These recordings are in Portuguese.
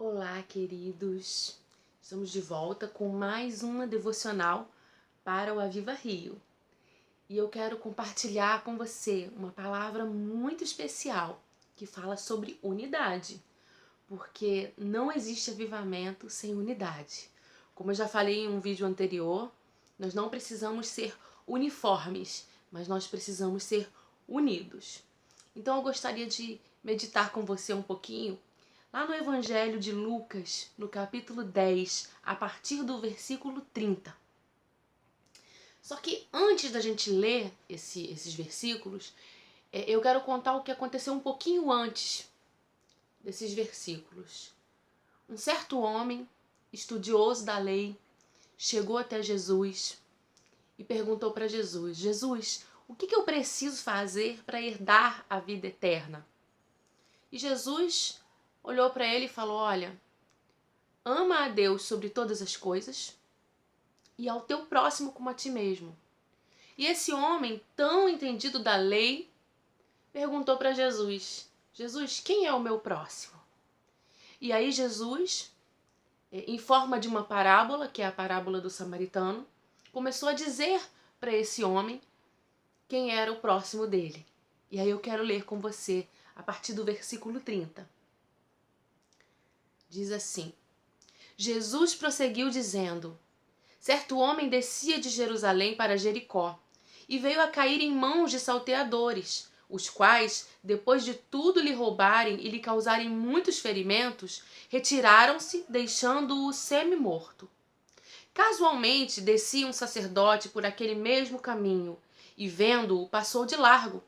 Olá, queridos! Estamos de volta com mais uma devocional para o Aviva Rio. E eu quero compartilhar com você uma palavra muito especial que fala sobre unidade, porque não existe avivamento sem unidade. Como eu já falei em um vídeo anterior, nós não precisamos ser uniformes, mas nós precisamos ser unidos. Então eu gostaria de meditar com você um pouquinho lá no Evangelho de Lucas, no capítulo 10, a partir do versículo 30. Só que antes da gente ler esses versículos, eu quero contar o que aconteceu um pouquinho antes desses versículos. Um certo homem, estudioso da lei, chegou até Jesus e perguntou para Jesus: Jesus, o que eu preciso fazer para herdar a vida eterna? E Jesus olhou para ele e falou: olha, ama a Deus sobre todas as coisas e ao teu próximo como a ti mesmo. E esse homem, tão entendido da lei, perguntou para Jesus: Jesus, quem é o meu próximo? E aí Jesus, em forma de uma parábola, que é a parábola do samaritano, começou a dizer para esse homem quem era o próximo dele. E aí eu quero ler com você a partir do versículo 30. Diz assim: Jesus prosseguiu dizendo: certo homem descia de Jerusalém para Jericó e veio a cair em mãos de salteadores, os quais, depois de tudo lhe roubarem e lhe causarem muitos ferimentos, retiraram-se, deixando-o semi-morto. Casualmente descia um sacerdote por aquele mesmo caminho e, vendo-o, passou de largo.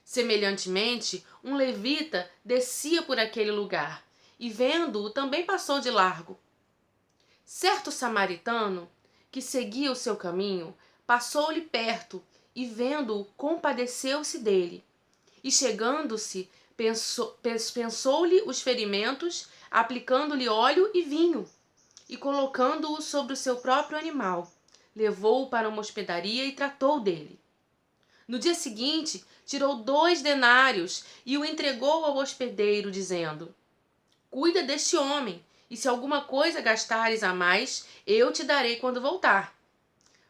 Semelhantemente, um levita descia por aquele lugar e, vendo-o, também passou de largo. Certo samaritano, que seguia o seu caminho, passou-lhe perto e, vendo-o, compadeceu-se dele. E, chegando-se, pensou-lhe os ferimentos, aplicando-lhe óleo e vinho, e, colocando-o sobre o seu próprio animal, levou-o para uma hospedaria e tratou dele. No dia seguinte, tirou 2 denários e o entregou ao hospedeiro, dizendo: cuida deste homem, e se alguma coisa gastares a mais, eu te darei quando voltar.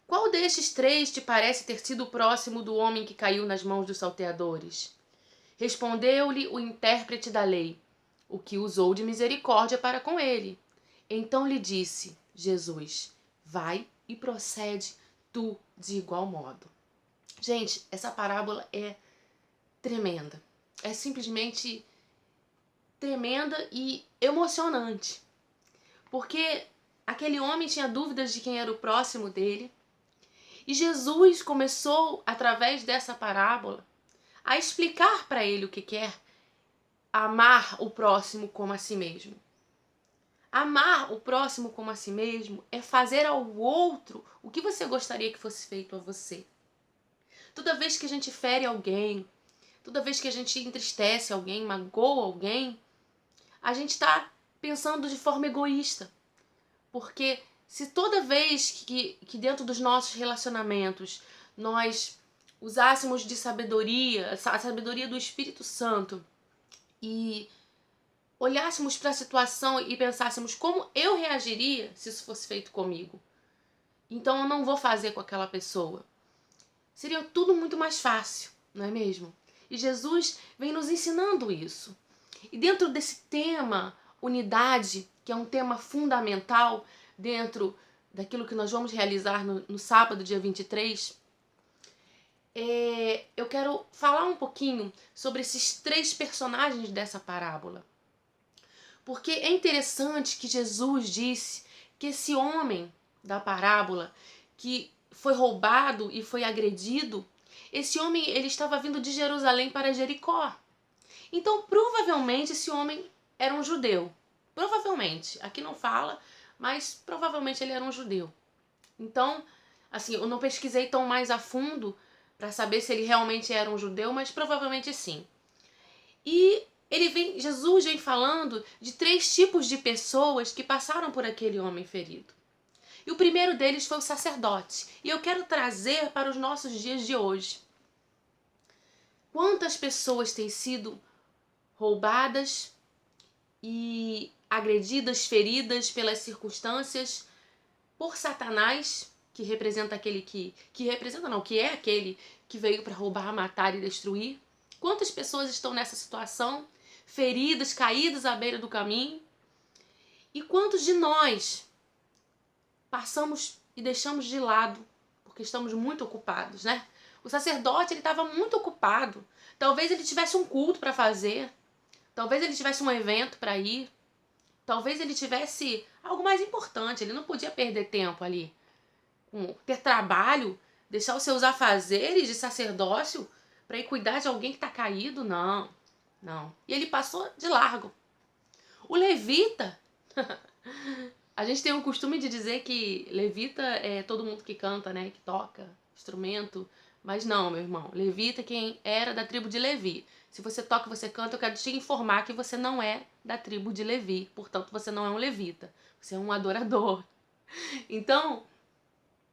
Qual destes 3 te parece ter sido próximo do homem que caiu nas mãos dos salteadores? Respondeu-lhe o intérprete da lei: o que usou de misericórdia para com ele. Então lhe disse Jesus: vai e procede tu de igual modo. Gente, essa parábola é tremenda. É simplesmente tremenda e emocionante. Porque aquele homem tinha dúvidas de quem era o próximo dele. E Jesus começou, através dessa parábola, a explicar para ele o que é amar o próximo como a si mesmo. Amar o próximo como a si mesmo é fazer ao outro o que você gostaria que fosse feito a você. Toda vez que a gente fere alguém, toda vez que a gente entristece alguém, magoa alguém, a gente está pensando de forma egoísta. Porque se toda vez que dentro dos nossos relacionamentos nós usássemos de sabedoria, a sabedoria do Espírito Santo, e olhássemos para a situação e pensássemos como eu reagiria se isso fosse feito comigo, então eu não vou fazer com aquela pessoa. Seria tudo muito mais fácil, não é mesmo? E Jesus vem nos ensinando isso. E dentro desse tema, unidade, que é um tema fundamental dentro daquilo que nós vamos realizar no sábado, dia 23, eu quero falar um pouquinho sobre esses 3 personagens dessa parábola. Porque é interessante que Jesus disse que esse homem da parábola, que foi roubado e foi agredido, esse homem ele estava vindo de Jerusalém para Jericó. Então, provavelmente, esse homem era um judeu. Provavelmente. Aqui não fala, mas provavelmente ele era um judeu. Então, assim, eu não pesquisei tão mais a fundo para saber se ele realmente era um judeu, mas provavelmente sim. E Jesus vem falando de 3 tipos de pessoas que passaram por aquele homem ferido. E o primeiro deles foi o sacerdote. E eu quero trazer para os nossos dias de hoje. Quantas pessoas têm sido roubadas e agredidas, feridas pelas circunstâncias, por Satanás, que representa aquele que é aquele que veio para roubar, matar e destruir. Quantas pessoas estão nessa situação, feridas, caídas à beira do caminho? E quantos de nós passamos e deixamos de lado, porque estamos muito ocupados, né? O sacerdote, ele estava muito ocupado. Talvez ele tivesse um culto para fazer, talvez ele tivesse um evento para ir, talvez ele tivesse algo mais importante, ele não podia perder tempo ali. Ter trabalho, deixar os seus afazeres de sacerdócio para ir cuidar de alguém que está caído, não. E ele passou de largo. O levita, a gente tem o costume de dizer que levita é todo mundo que canta, né, que toca instrumento, mas não, meu irmão, levita é quem era da tribo de Levi. Se você toca e você canta, eu quero te informar que você não é da tribo de Levi, portanto você não é um levita, você é um adorador. Então,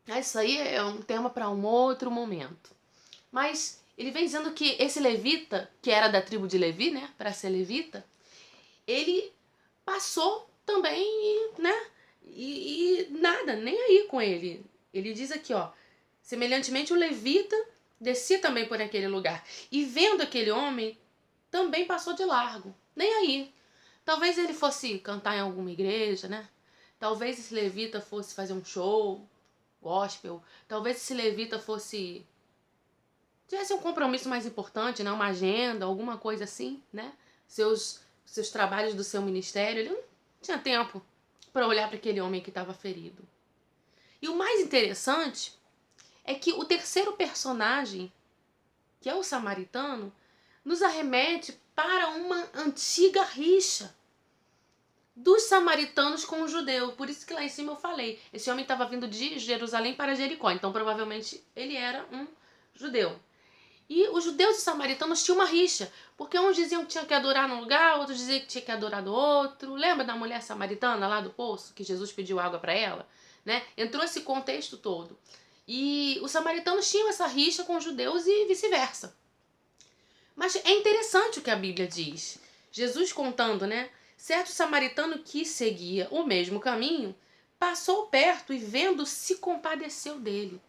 isso aí é um tema para um outro momento. Mas ele vem dizendo que esse levita, que era da tribo de Levi, né, para ser levita, ele passou também, né, e nada, nem aí com ele. Ele diz aqui, ó, semelhantemente o levita descia também por aquele lugar. E vendo aquele homem, também passou de largo, nem aí. Talvez ele fosse cantar em alguma igreja, né? Talvez esse levita fosse fazer um show gospel. Talvez esse levita tivesse um compromisso mais importante, né? Uma agenda, alguma coisa assim, né? Seus trabalhos do seu ministério. Ele não tinha tempo para olhar para aquele homem que estava ferido. E o mais interessante é que o terceiro personagem, que é o samaritano, nos arremete para uma antiga rixa dos samaritanos com o judeu. Por isso que lá em cima eu falei, esse homem estava vindo de Jerusalém para Jericó, então provavelmente ele era um judeu. E os judeus e samaritanos tinham uma rixa, porque uns diziam que tinha que adorar num lugar, outros diziam que tinha que adorar no outro. Lembra da mulher samaritana lá do poço, que Jesus pediu água para ela? Né? Entrou esse contexto todo. E os samaritanos tinham essa rixa com os judeus e vice-versa. Mas é interessante o que a Bíblia diz. Jesus contando, né? Certo samaritano que seguia o mesmo caminho, passou perto e vendo, se compadeceu dele.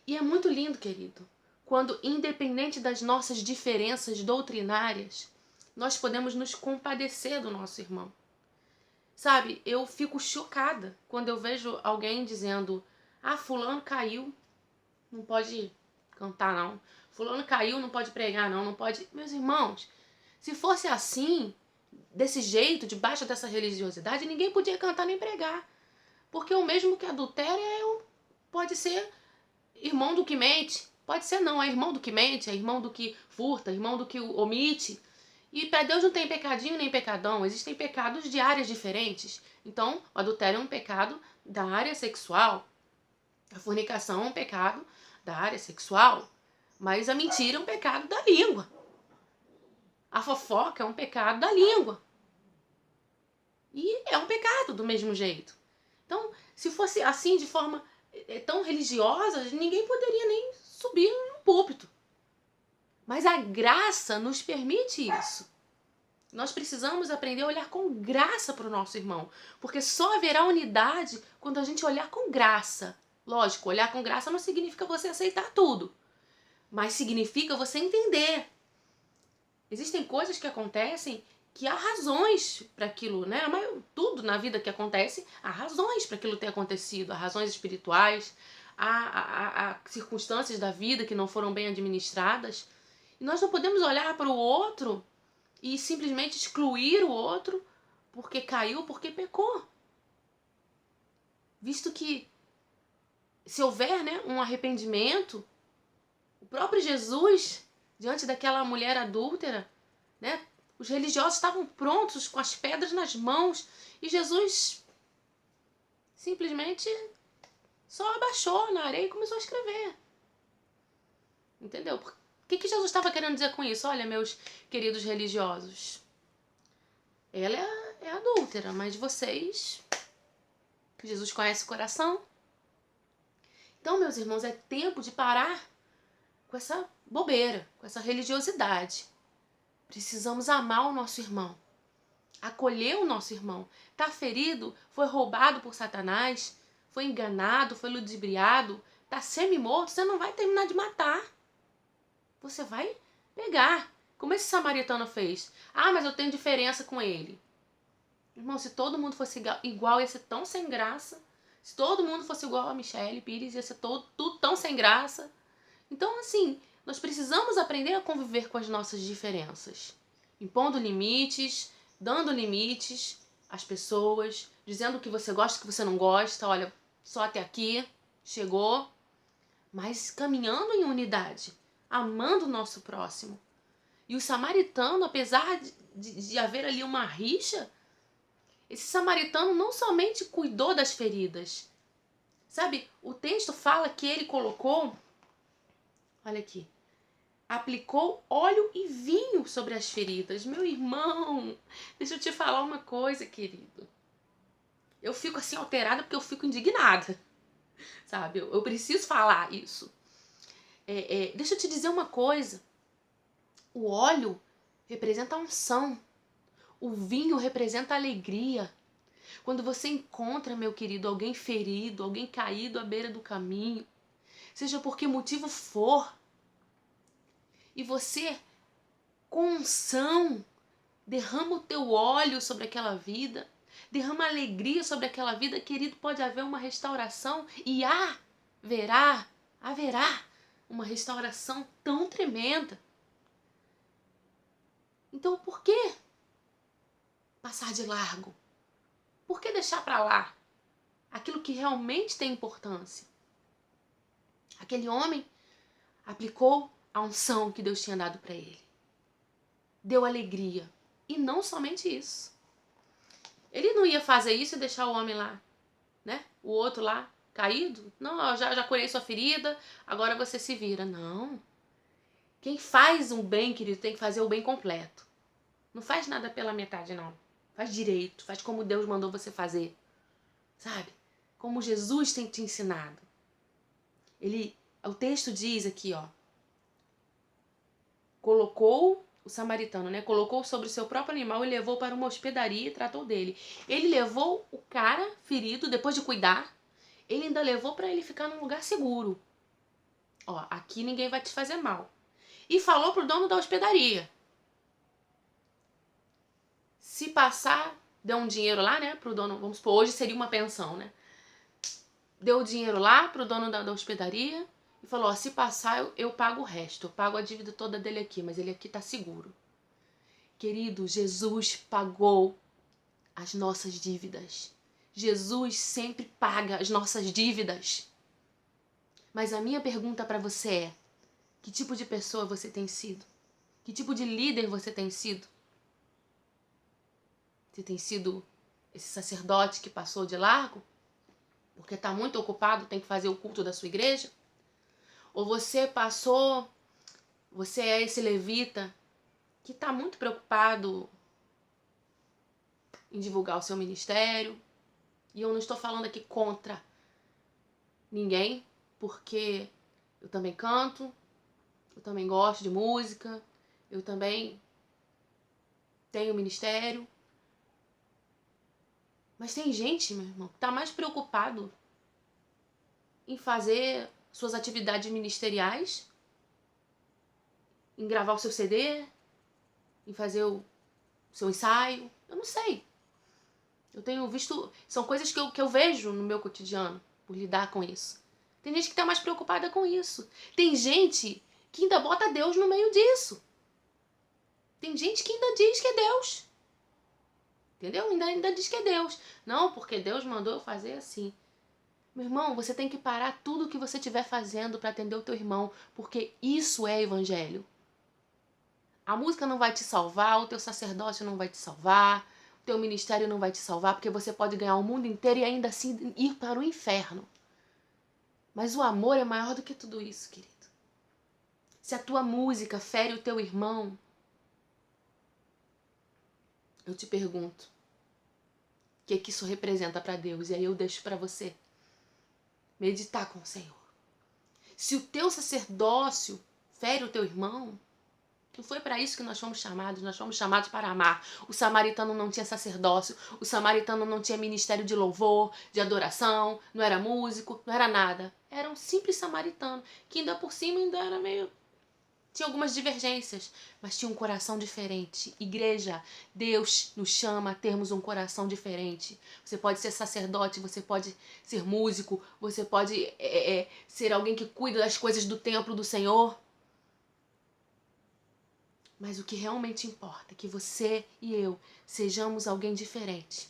E é muito lindo, querido, quando, independente das nossas diferenças doutrinárias, nós podemos nos compadecer do nosso irmão. Sabe, eu fico chocada quando eu vejo alguém dizendo: ah, fulano caiu, não pode cantar não. Fulano caiu, não pode pregar não, não pode... Meus irmãos, se fosse assim, desse jeito, debaixo dessa religiosidade, ninguém podia cantar nem pregar. Porque o mesmo que adultera pode ser irmão do que mente. Pode ser não, é irmão do que mente, é irmão do que furta, irmão do que omite. E para Deus não tem pecadinho nem pecadão, existem pecados de áreas diferentes. Então, o adultério é um pecado da área sexual, a fornicação é um pecado da área sexual, mas a mentira é um pecado da língua. A fofoca é um pecado da língua. E é um pecado do mesmo jeito. Então, se fosse assim, de forma tão religiosa, ninguém poderia nem subir no púlpito. Mas a graça nos permite isso. Nós precisamos aprender a olhar com graça para o nosso irmão. Porque só haverá unidade quando a gente olhar com graça. Lógico, olhar com graça não significa você aceitar tudo. Mas significa você entender. Existem coisas que acontecem que há razões para aquilo, né? Mas tudo na vida que acontece, há razões para aquilo ter acontecido. Há razões espirituais, há circunstâncias da vida que não foram bem administradas. E nós não podemos olhar para o outro e simplesmente excluir o outro porque caiu, porque pecou. Visto que se houver, né, um arrependimento, o próprio Jesus, diante daquela mulher adúltera, né, os religiosos estavam prontos com as pedras nas mãos e Jesus simplesmente só abaixou na areia e começou a escrever. Entendeu? O que Jesus estava querendo dizer com isso? Olha, meus queridos religiosos, ela é adúltera, mas vocês... Jesus conhece o coração. Então, meus irmãos, é tempo de parar com essa bobeira, com essa religiosidade. Precisamos amar o nosso irmão. acolheu o nosso irmão. Está ferido, foi roubado por Satanás, foi enganado, foi ludibriado, está semi-morto, você não vai terminar de matar. Você vai pegar, como esse samaritano fez. Ah, mas eu tenho diferença com ele. Irmão, se todo mundo fosse igual, ia ser tão sem graça. Se todo mundo fosse igual a Michele Pires, ia ser tudo tão sem graça. Então, assim, nós precisamos aprender a conviver com as nossas diferenças. Impondo limites, dando limites às pessoas, dizendo o que você gosta, o que você não gosta. Olha, só até aqui, chegou. Mas caminhando em unidade, amando o nosso próximo. E o samaritano, apesar de haver ali uma rixa, esse samaritano não somente cuidou das feridas. Sabe, o texto fala que ele colocou, olha aqui, aplicou óleo e vinho sobre as feridas. Meu irmão, deixa eu te falar uma coisa, querido. Eu fico assim alterada porque eu fico indignada, sabe? Eu preciso falar isso. Deixa eu te dizer uma coisa. O óleo representa a unção. O vinho representa a alegria. Quando você encontra, meu querido, alguém ferido, alguém caído à beira do caminho, seja por que motivo for, e você, com unção, derrama o teu óleo sobre aquela vida, derrama alegria sobre aquela vida, querido, pode haver uma restauração e haverá uma restauração tão tremenda. Então, por que passar de largo? Por que deixar para lá aquilo que realmente tem importância? Aquele homem aplicou a unção que Deus tinha dado para ele. Deu alegria. E não somente isso. Ele não ia fazer isso e deixar o homem lá, né? O outro lá, caído. Não, eu já curei sua ferida, agora você se vira. Não. Quem faz um bem, querido, tem que fazer o bem completo. Não faz nada pela metade, não. Faz direito, faz como Deus mandou você fazer. Sabe? Como Jesus tem te ensinado. O texto diz aqui, ó. Colocou o samaritano, né? Colocou sobre o seu próprio animal e levou para uma hospedaria e tratou dele. Ele levou o cara ferido, depois de cuidar, ele ainda levou para ele ficar num lugar seguro. Ó, aqui ninguém vai te fazer mal. E falou pro dono da hospedaria. Se passar, deu um dinheiro lá, né? Pro dono, vamos supor, hoje seria uma pensão, né? Deu o dinheiro lá pro dono da hospedaria e falou, ó, se passar eu pago o resto, eu pago a dívida toda dele aqui, mas ele aqui tá seguro. Querido, Jesus pagou as nossas dívidas. Jesus sempre paga as nossas dívidas. Mas a minha pergunta para você é, que tipo de pessoa você tem sido? Que tipo de líder você tem sido? Você tem sido esse sacerdote que passou de largo? Porque está muito ocupado, tem que fazer o culto da sua igreja? Ou você é esse levita que está muito preocupado em divulgar o seu ministério? E eu não estou falando aqui contra ninguém, porque eu também canto, eu também gosto de música, eu também tenho ministério. Mas tem gente, meu irmão, que está mais preocupado em fazer suas atividades ministeriais, em gravar o seu CD, em fazer o seu ensaio. Eu não sei. Eu tenho visto... São coisas que eu vejo no meu cotidiano, por lidar com isso. Tem gente que está mais preocupada com isso. Tem gente que ainda bota Deus no meio disso. Tem gente que ainda diz que é Deus. Entendeu? Ainda diz que é Deus. Não, porque Deus mandou eu fazer assim. Meu irmão, você tem que parar tudo o que você estiver fazendo para atender o teu irmão, porque isso é evangelho. A música não vai te salvar, o teu sacerdócio não vai te salvar, o teu ministério não vai te salvar, porque você pode ganhar o mundo inteiro e ainda assim ir para o inferno. Mas o amor é maior do que tudo isso, querido. Se a tua música fere o teu irmão, eu te pergunto, o que isso representa para Deus? E aí eu deixo para você meditar com o Senhor. Se o teu sacerdócio fere o teu irmão, Não foi para isso que nós fomos chamados para amar. O samaritano não tinha sacerdócio, o samaritano não tinha ministério de louvor, de adoração, não era músico, não era nada. Era um simples samaritano, que ainda por cima ainda era meio... Tinha algumas divergências, mas tinha um coração diferente. Igreja, Deus nos chama a termos um coração diferente. Você pode ser sacerdote, você pode ser músico, você pode ser alguém que cuida das coisas do templo do Senhor. Mas o que realmente importa é que você e eu sejamos alguém diferente.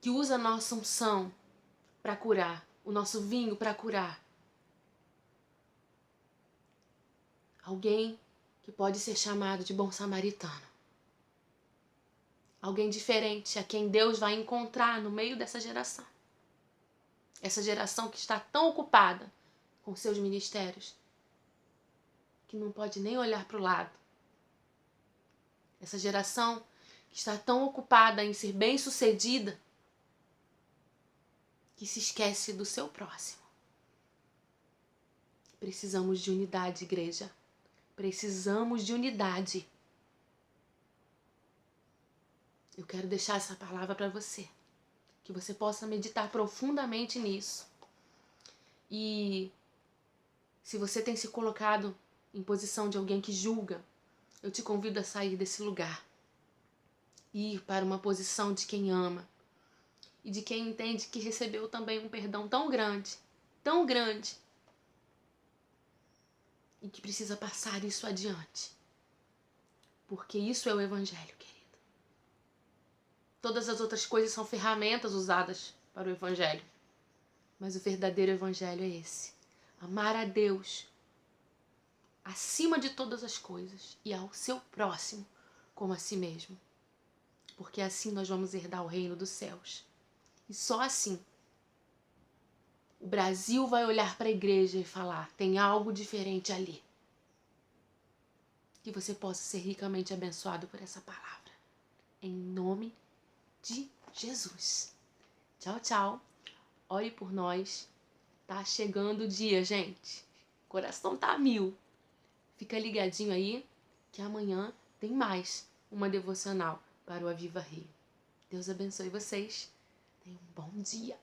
Que usa a nossa unção para curar, o nosso vinho para curar. Alguém que pode ser chamado de bom samaritano. Alguém diferente a quem Deus vai encontrar no meio dessa geração. Essa geração que está tão ocupada com seus ministérios que não pode nem olhar para o lado. Essa geração que está tão ocupada em ser bem-sucedida que se esquece do seu próximo. Precisamos de unidade, igreja. Precisamos de unidade. Eu quero deixar essa palavra para você. Que você possa meditar profundamente nisso. E se você tem se colocado em posição de alguém que julga, eu te convido a sair desse lugar. E ir para uma posição de quem ama. E de quem entende que recebeu também um perdão tão grande. Tão grande. E que precisa passar isso adiante. Porque isso é o Evangelho, querido. Todas as outras coisas são ferramentas usadas para o Evangelho. Mas o verdadeiro Evangelho é esse. Amar a Deus acima de todas as coisas e ao seu próximo como a si mesmo. Porque assim nós vamos herdar o reino dos céus. E só assim o Brasil vai olhar para a igreja e falar: tem algo diferente ali. Que você possa ser ricamente abençoado por essa palavra. Em nome de Jesus. Tchau, tchau. Ore por nós. Tá chegando o dia, gente. O coração tá a mil. Fica ligadinho aí que amanhã tem mais uma devocional para o Aviva Rio. Deus abençoe vocês. Tenham um bom dia.